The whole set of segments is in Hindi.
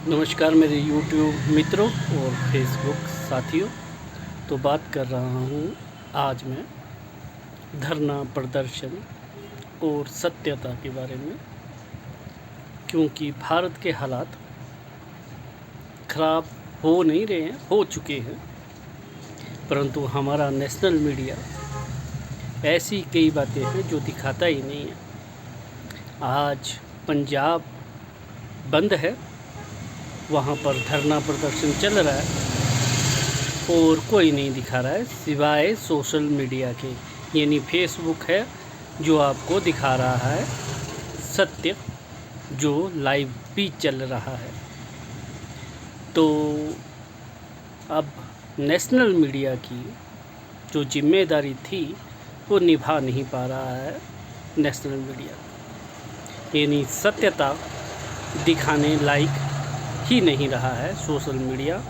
नमस्कार मेरे YouTube मित्रों और फेसबुक साथियों। तो बात कर रहा हूँ आज मैं धरना प्रदर्शन और सत्यता के बारे में, क्योंकि भारत के हालात ख़राब हो नहीं रहे हैं, हो चुके हैं, परंतु हमारा नेशनल मीडिया ऐसी कई बातें हैं जो दिखाता ही नहीं है। आज पंजाब बंद है, वहाँ पर धरना प्रदर्शन चल रहा है और कोई नहीं दिखा रहा है सिवाय सोशल मीडिया के, यानी फेसबुक है जो आपको दिखा रहा है सत्य, जो लाइव भी चल रहा है। तो अब नेशनल मीडिया की जो जिम्मेदारी थी वो निभा नहीं पा रहा है नेशनल मीडिया, यानी सत्यता दिखाने लायक ही नहीं रहा है सोशल मीडिया,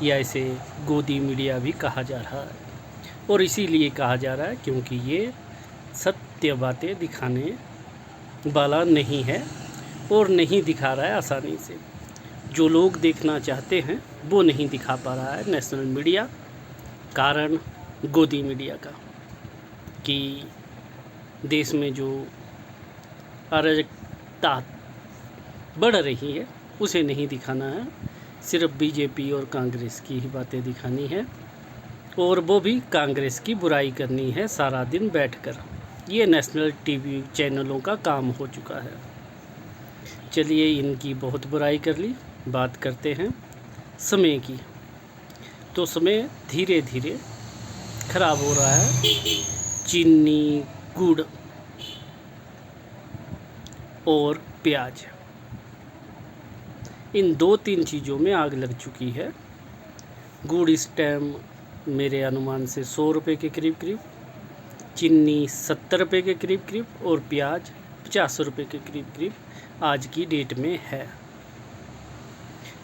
या इसे गोदी मीडिया भी कहा जा रहा है। और इसीलिए कहा जा रहा है क्योंकि ये सत्य बातें दिखाने वाला नहीं है और नहीं दिखा रहा है आसानी से। जो लोग देखना चाहते हैं वो नहीं दिखा पा रहा है नेशनल मीडिया, कारण गोदी मीडिया का, कि देश में जो अराजकता बढ़ रही है उसे नहीं दिखाना है, सिर्फ बीजेपी और कांग्रेस की ही बातें दिखानी है, और वो भी कांग्रेस की बुराई करनी है सारा दिन बैठकर। ये नेशनल टीवी चैनलों का काम हो चुका है। चलिए, इनकी बहुत बुराई कर ली, बात करते हैं समय की। तो समय धीरे धीरे ख़राब हो रहा है। चीनी, गुड़ और प्याज, इन 2-3 चीज़ों में आग लग चुकी है। गुड़ इस टाइम मेरे अनुमान से 100 रुपये के करीब करीब, चीनी 70 रुपये के करीब करीब, और प्याज 50 रुपये के करीब करीब आज की डेट में है।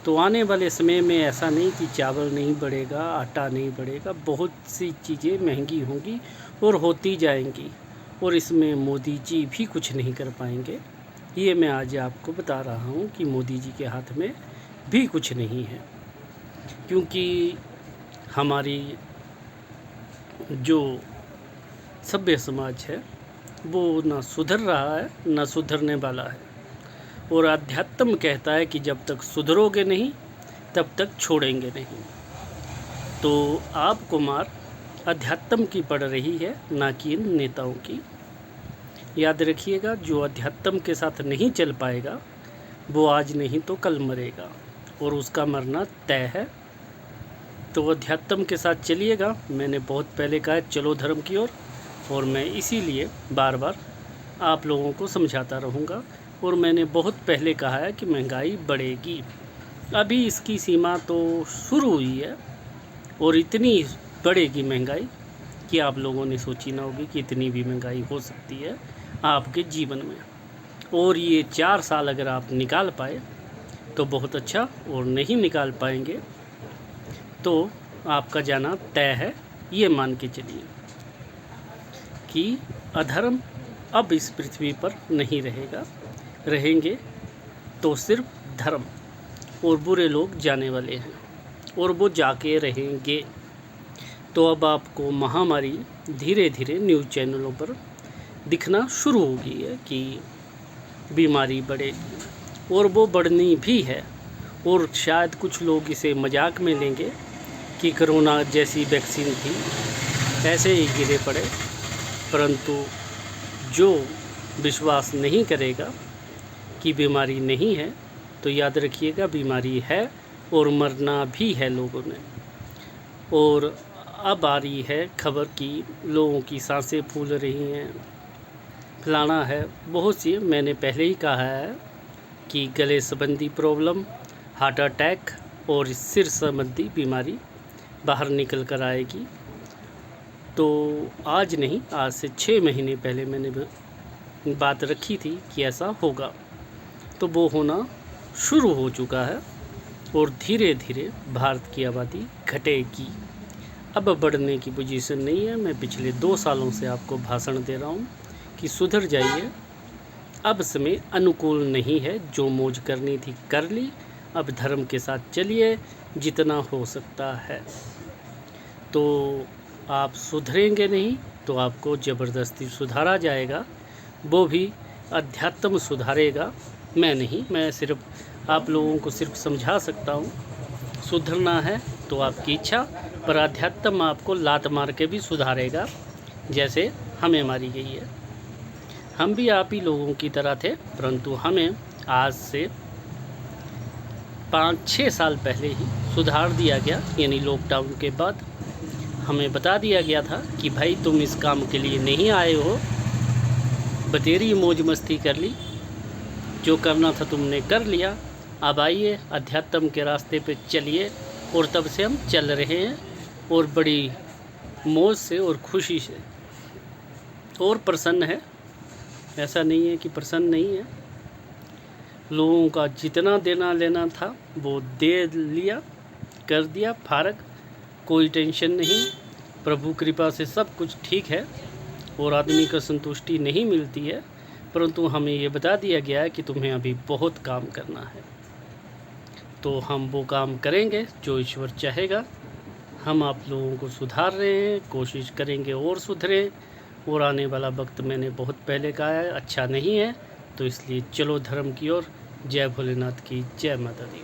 तो आने वाले समय में ऐसा नहीं कि चावल नहीं बढ़ेगा, आटा नहीं बढ़ेगा, बहुत सी चीज़ें महंगी होंगी और होती जाएंगी, और इसमें मोदी जी भी कुछ नहीं कर पाएंगे। ये मैं आज आपको बता रहा हूँ कि मोदी जी के हाथ में भी कुछ नहीं है, क्योंकि हमारी जो सभ्य समाज है वो ना सुधर रहा है ना सुधरने वाला है। और अध्यात्म कहता है कि जब तक सुधरोगे नहीं तब तक छोड़ेंगे नहीं। तो आपको मार अध्यात्म की पड़ रही है, ना कि इन नेताओं की। याद रखिएगा, जो अध्यात्म के साथ नहीं चल पाएगा वो आज नहीं तो कल मरेगा, और उसका मरना तय है। तो अध्यात्म के साथ चलिएगा। मैंने बहुत पहले कहा चलो धर्म की ओर, और मैं इसीलिए बार बार आप लोगों को समझाता रहूँगा। और मैंने बहुत पहले कहा है कि महंगाई बढ़ेगी, अभी इसकी सीमा तो शुरू हुई है, और इतनी बढ़ेगी महंगाई कि आप लोगों ने सोची ना होगी कि इतनी भी महंगाई हो सकती है आपके जीवन में। और ये 4 साल अगर आप निकाल पाए तो बहुत अच्छा, और नहीं निकाल पाएंगे तो आपका जाना तय है। ये मान के चलिए कि अधर्म अब इस पृथ्वी पर नहीं रहेगा, रहेंगे तो सिर्फ धर्म, और बुरे लोग जाने वाले हैं, और वो जाके रहेंगे। तो अब आपको महामारी धीरे धीरे न्यूज़ चैनलों पर दिखना शुरू हो गई है कि बीमारी बढ़ेगी, और वो बढ़नी भी है। और शायद कुछ लोग इसे मजाक में लेंगे कि कोरोना जैसी वैक्सीन थी, ऐसे ही गिरे पड़े, परंतु जो विश्वास नहीं करेगा कि बीमारी नहीं है, तो याद रखिएगा बीमारी है और मरना भी है लोगों ने। और अब आ रही है खबर कि लोगों की सांसें फूल रही हैं, फलाना है, बहुत सी। मैंने पहले ही कहा है कि गले संबंधी प्रॉब्लम, हार्ट अटैक और सिर संबंधी बीमारी बाहर निकल कर आएगी। तो आज नहीं, आज से 6 महीने पहले मैंने बात रखी थी कि ऐसा होगा, तो वो होना शुरू हो चुका है, और धीरे धीरे भारत की आबादी घटेगी। अब बढ़ने की पोजीशन नहीं है। मैं पिछले 2 सालों से आपको भाषण दे रहा हूँ कि सुधर जाइए, अब समय अनुकूल नहीं है। जो मौज करनी थी कर ली, अब धर्म के साथ चलिए जितना हो सकता है। तो आप सुधरेंगे नहीं तो आपको ज़बरदस्ती सुधारा जाएगा, वो भी अध्यात्म सुधारेगा, मैं नहीं। मैं सिर्फ आप लोगों को सिर्फ समझा सकता हूँ। सुधरना है तो आपकी इच्छा, पर अध्यात्म आपको लात मार के भी सुधारेगा, जैसे हमें मारी गई है। हम भी आप ही लोगों की तरह थे, परंतु हमें आज से 5-6 साल पहले ही सुधार दिया गया। यानी लॉकडाउन के बाद हमें बता दिया गया था कि भाई तुम इस काम के लिए नहीं आए हो, बतेरी मौज मस्ती कर ली, जो करना था तुमने कर लिया, अब आइए अध्यात्म के रास्ते पे चलिए। और तब से हम चल रहे हैं, और बड़ी मौज से और खुशी से, और प्रसन्न है। ऐसा नहीं है कि प्रसन्न नहीं है। लोगों का जितना देना लेना था वो दे लिया, कर दिया फारग, कोई टेंशन नहीं। प्रभु कृपा से सब कुछ ठीक है, और आदमी को संतुष्टि नहीं मिलती है, परंतु हमें ये बता दिया गया है कि तुम्हें अभी बहुत काम करना है। तो हम वो काम करेंगे जो ईश्वर चाहेगा। हम आप लोगों को सुधार रहे हैं, कोशिश करेंगे और सुधरे। और आने वाला वक्त मैंने बहुत पहले कहा है अच्छा नहीं है, तो इसलिए चलो धर्म की ओर। जय भोलेनाथ की जय माता दी।